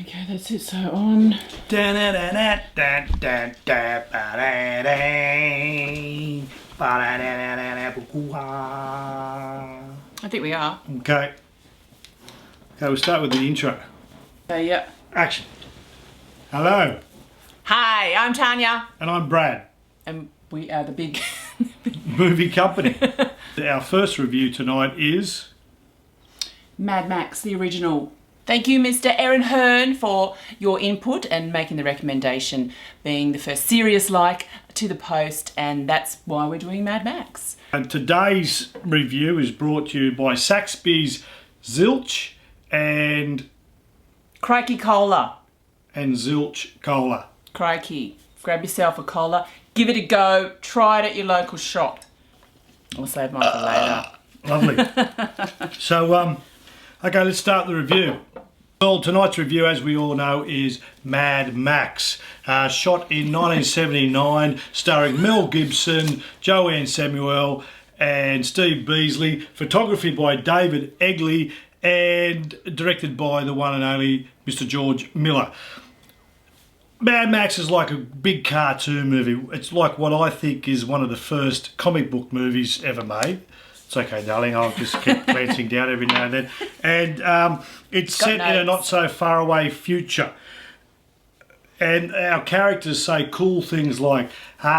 Okay, that's it. So on. I think we are. Okay. Okay, we'll start with the intro. Yeah. Action. Hello. Hi, I'm Tanya. And I'm Brad. And we are the big Movie company. Our first review tonight is Mad Max, the original. Thank you, Mr. Aaron Hearn, for your input and making the recommendation, being the first serious like to the post, and that's why we're doing Mad Max. And today's review is brought to you by Saxby's Zilch and Crikey Cola. Zilch Cola. Crikey. Grab yourself a cola, give it a go, try it at your local shop. I'll save mine for later. Lovely. So, okay, let's start the review. Well, tonight's review, as we all know, is Mad Max. Shot in 1979, starring Mel Gibson, Joanne Samuel and Steve Beasley. Photography by David Egley and directed by the one and only Mr. George Miller. Mad Max is like a big cartoon movie. It's like what I think is one of the first comic book movies ever made. It's okay, darling, I'll just keep glancing down every now and then. And it's set in a not so far away future. And our characters say cool things like,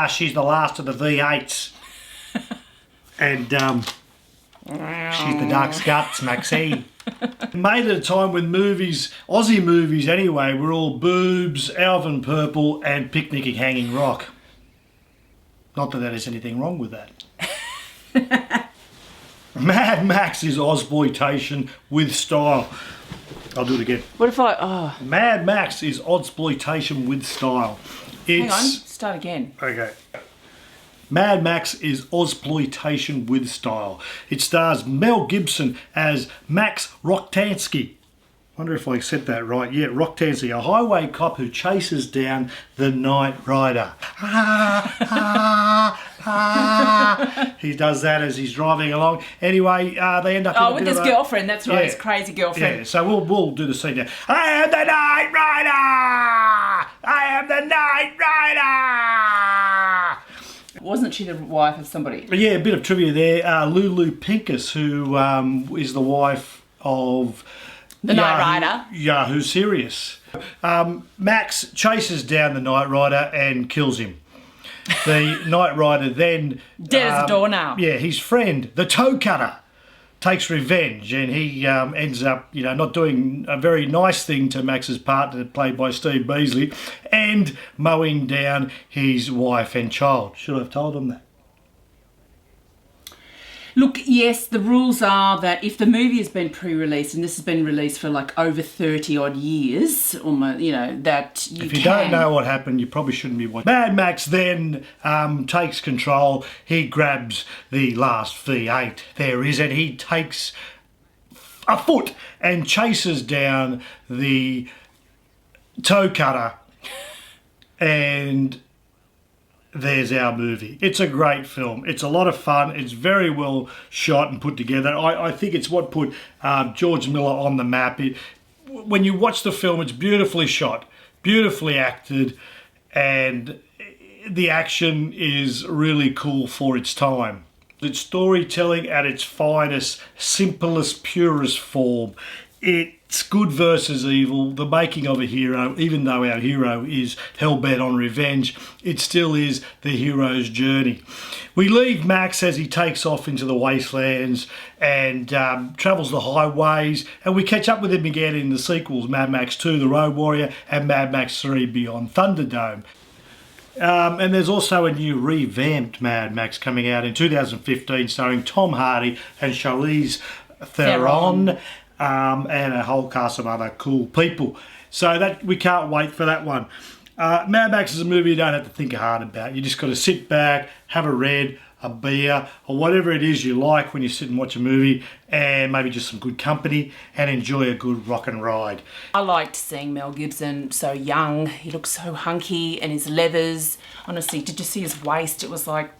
she's the last of the V8s. And she's the dark scuts, Maxine. Made at a time when movies, Aussie movies anyway, were all boobs, Alvin Purple and picnicking hanging rock. Not that there's anything wrong with that. Mad Max is Ozploitation with style. I'll do it again. What if I... Mad Max is Ozploitation with style. Hang on, start again. Okay. Mad Max is Ozploitation with style. It stars Mel Gibson as Max Roktansky. Wonder if I said that right. Yeah, Roktansky, a highway cop who chases down the Night Rider. He does that as he's driving along. Anyway, they end up with his girlfriend. That's right, his crazy girlfriend. Yeah, so we'll do the scene now. I am the Night Rider! I am the Night Rider! Wasn't she the wife of somebody? Yeah, a bit of trivia there. Lulu Pincus, who is the wife of the Night Rider. Yahoo Serious. Max chases down the Night Rider and kills him. The Night Rider then... dead as a doornail. Yeah, his friend, the Toe Cutter, takes revenge, and he ends up, not doing a very nice thing to Max's partner, played by Steve Beasley, and mowing down his wife and child. Should I have told him that? Look, yes, the rules are that if the movie has been pre-released, and this has been released for like over 30 odd years, almost, that you can... If you don't know what happened, you probably shouldn't be watching. Mad Max then takes control. He grabs the last V8 there is, and he takes a foot and chases down the Toe Cutter, and there's our movie. It's a great film. It's a lot of fun. It's very well shot and put together. I think it's what put George Miller on the map. When you watch the film, it's beautifully shot, beautifully acted, and the action is really cool for its time. It's storytelling at its finest, simplest, purest form. It's good versus evil, the making of a hero. Even though our hero is hell-bent on revenge, it still is the hero's journey. We leave Max as he takes off into the wastelands and travels the highways, and we catch up with him again in the sequels, Mad Max 2, The Road Warrior, and Mad Max 3, Beyond Thunderdome. And there's also a new revamped Mad Max coming out in 2015, starring Tom Hardy and Charlize Theron. And a whole cast of other cool people. So that we can't wait for that one. Mad Max is a movie you don't have to think hard about. You just got to sit back, have a red, a beer, or whatever it is you like when you sit and watch a movie, and maybe just some good company, and enjoy a good rock and ride. I liked seeing Mel Gibson so young. He looked so hunky, and his leathers. Honestly, did you see his waist? It was like,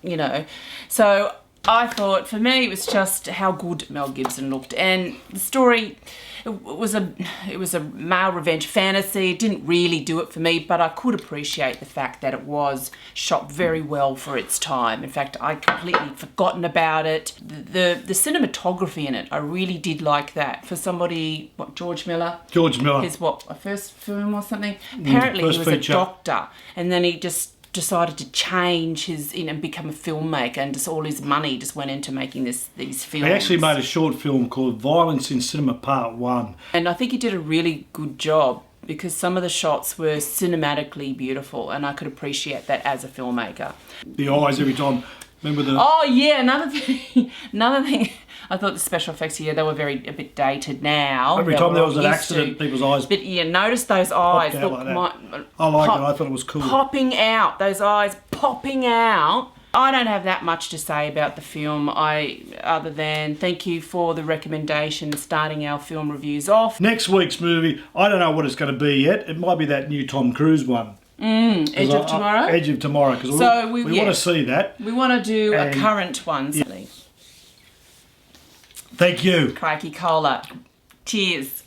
So I thought, for me, it was just how good Mel Gibson looked. And the story, it was a male revenge fantasy. It didn't really do it for me, but I could appreciate the fact that it was shot very well for its time. In fact, I'd completely forgotten about it. The cinematography in it, I really did like that. For somebody, George Miller? George Miller. His, a first film or something? Apparently he was feature. a doctor, and then he just decided to change his and become a filmmaker, and just all his money just went into making these films. He actually made a short film called Violence in Cinema Part 1. And I think he did a really good job because some of the shots were cinematically beautiful, and I could appreciate that as a filmmaker. The eyes every time. Remember the... Oh yeah, another thing. I thought the special effects here, they were a bit dated now. Every time there was an accident, people's eyes... But yeah, notice those eyes. Look, like I like it. I thought it was cool. Popping out. Those eyes popping out. I don't have that much to say about the film, other than thank you for the recommendation, starting our film reviews off. Next week's movie, I don't know what it's going to be yet. It might be that new Tom Cruise one. Edge of Tomorrow? Edge of Tomorrow, because we want to see that. We want to do a current one. Yeah. Thank you. Crikey Cola. Cheers.